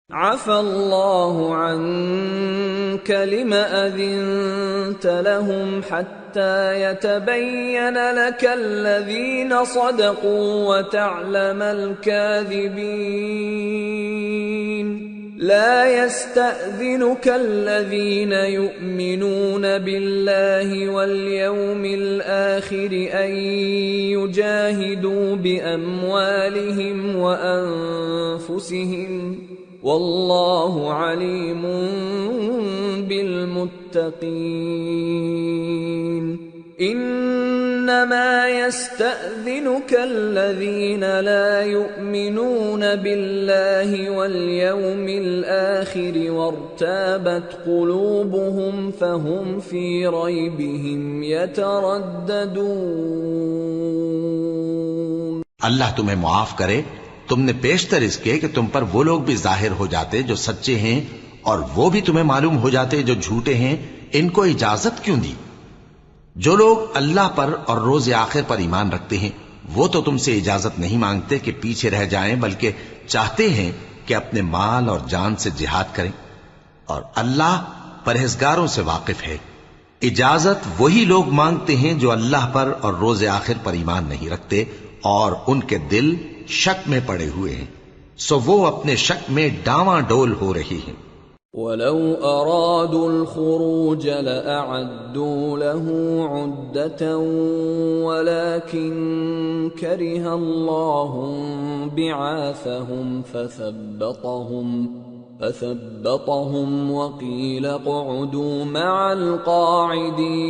عفى الله عنك لم أذنت لهم حتى يتبين لك الذين صدقوا وتعلم الكاذبين لا يستأذنك الذين يؤمنون بالله واليوم الآخر أن يجاهدوا بأموالهم وأنفسهم والله عليم بالمتقين انما يستأذنك الذين لا يؤمنون بالله واليوم الآخر وارتابت قلوبهم فهم في ريبهم يترددون. اللہ تمہیں معاف کرے. تم نے پیشتر اس کے کہ تم پر وہ لوگ بھی ظاہر ہو جاتے جو سچے ہیں اور وہ بھی تمہیں معلوم ہو جاتے جو جھوٹے ہیں. ان کو اجازت کیوں دی؟ جو لوگ اللہ پر اور روز آخر پر ایمان رکھتے ہیں وہ تو تم سے اجازت نہیں مانگتے کہ پیچھے رہ جائیں، بلکہ چاہتے ہیں کہ اپنے مال اور جان سے جہاد کریں، اور اللہ پرہیزگاروں سے واقف ہے. اجازت وہی لوگ مانگتے ہیں جو اللہ پر اور روز آخر پر ایمان نہیں رکھتے اور ان کے دل شک میں پڑے ہوئے ہیں، سو وہ اپنے شک میں ڈاواں ڈول ہو رہی ہیں. وَلَوْ أَرَادُوا الْخُرُوجَ لَأَعَدُّوا لَهُ عُدَّةً وَلَكِنْ كَرِهَ اللَّهُ بِعَاثَهُمْ فَثَبَّطَهُمْ وَقِيلَ اقْعُدُوا مَعَ الْقَاعِدِينَ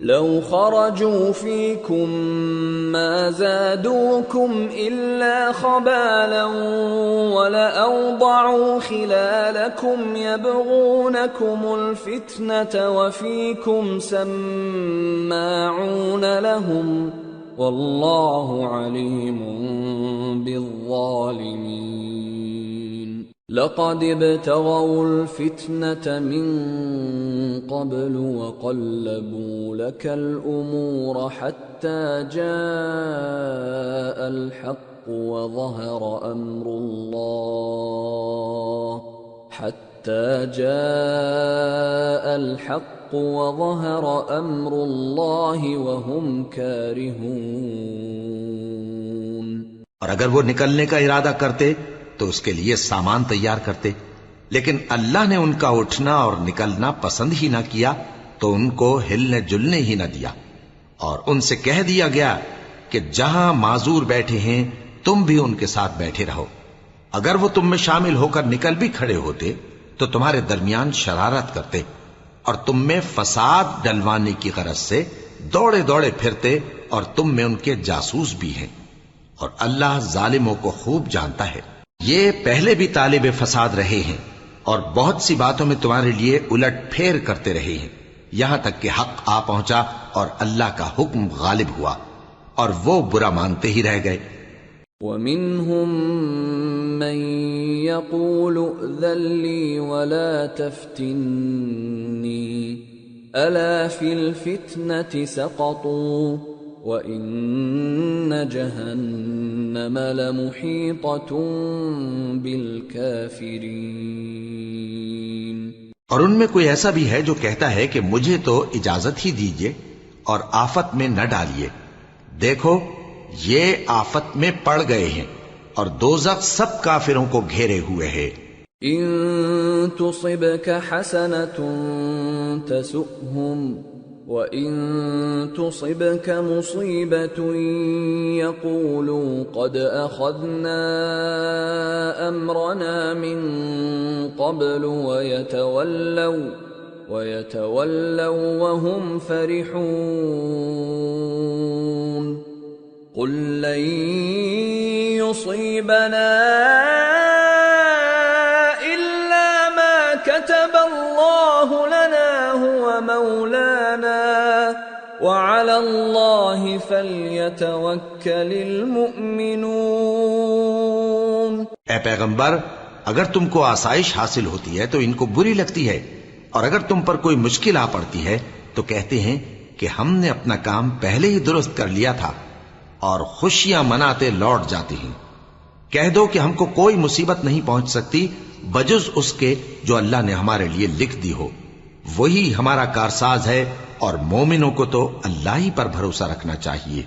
لو خرجوا فيكم ما زادوكم إلا خبالا ولأوضعوا خلالكم يبغونكم الفتنة وفيكم سماعون لهم والله عليم بالظالمين. لقد ابتغوا الفتنة من قبل وقلبوا لك الأمور حتى جاء الحق وظهر أمر الله وهم كارهون. اور اگر وہ نکلنے کا ارادہ کرتے تو اس کے لیے سامان تیار کرتے، لیکن اللہ نے ان کا اٹھنا اور نکلنا پسند ہی نہ کیا تو ان کو ہلنے جلنے ہی نہ دیا، اور ان سے کہہ دیا گیا کہ جہاں معذور بیٹھے ہیں تم بھی ان کے ساتھ بیٹھے رہو. اگر وہ تم میں شامل ہو کر نکل بھی کھڑے ہوتے تو تمہارے درمیان شرارت کرتے اور تم میں فساد ڈلوانے کی غرض سے دوڑے دوڑے پھرتے، اور تم میں ان کے جاسوس بھی ہیں، اور اللہ ظالموں کو خوب جانتا ہے. یہ پہلے بھی طالب فساد رہے ہیں اور بہت سی باتوں میں تمہارے لیے الٹ پھیر کرتے رہے ہیں، یہاں تک کہ حق آ پہنچا اور اللہ کا حکم غالب ہوا اور وہ برا مانتے ہی رہ گئے. وَمِنْهُمْ مَنْ يَقُولُ ائْذَنْ لِي وَلَا تَفْتِنِّي أَلَا فِي الْفِتْنَةِ سَقَطُوا وَإِنَّ جَهَنَّمَ لَمُحِيطَةٌ بِالْكَافِرِينَ. اور ان میں کوئی ایسا بھی ہے جو کہتا ہے کہ مجھے تو اجازت ہی دیجئے اور آفت میں نہ ڈالیے. دیکھو یہ آفت میں پڑ گئے ہیں اور دوزخ سب کافروں کو گھیرے ہوئے ہے. ان تصبك حسنة تسؤهم وَإِن تُصِبْكَ مُصِيبَةٌ يَقُولُوا قَدْ أَخَذْنَا أَمْرَنَا مِنْ قَبْلُ وَيَتَوَلَّوْا وَهُمْ فَرِحُونَ. قُلْ لَنْ يُصِيبَنَا إِلَّا مَا كَتَبَ اللَّهُ لَنَا هُوَ مَوْلَانَا وَعَلَى اللَّهِ فَلْيَتَوَكَّلِ الْمُؤْمِنُونَ. اے پیغمبر، اگر تم کو آسائش حاصل ہوتی ہے تو ان کو بری لگتی ہے، اور اگر تم پر کوئی مشکل آ پڑتی ہے تو کہتے ہیں کہ ہم نے اپنا کام پہلے ہی درست کر لیا تھا، اور خوشیاں مناتے لوٹ جاتے ہیں. کہہ دو کہ ہم کو کوئی مصیبت نہیں پہنچ سکتی بجز اس کے جو اللہ نے ہمارے لیے لکھ دی ہو، وہی ہمارا کارساز ہے، اور مومنوں کو تو اللہ ہی پر بھروسہ رکھنا چاہیے۔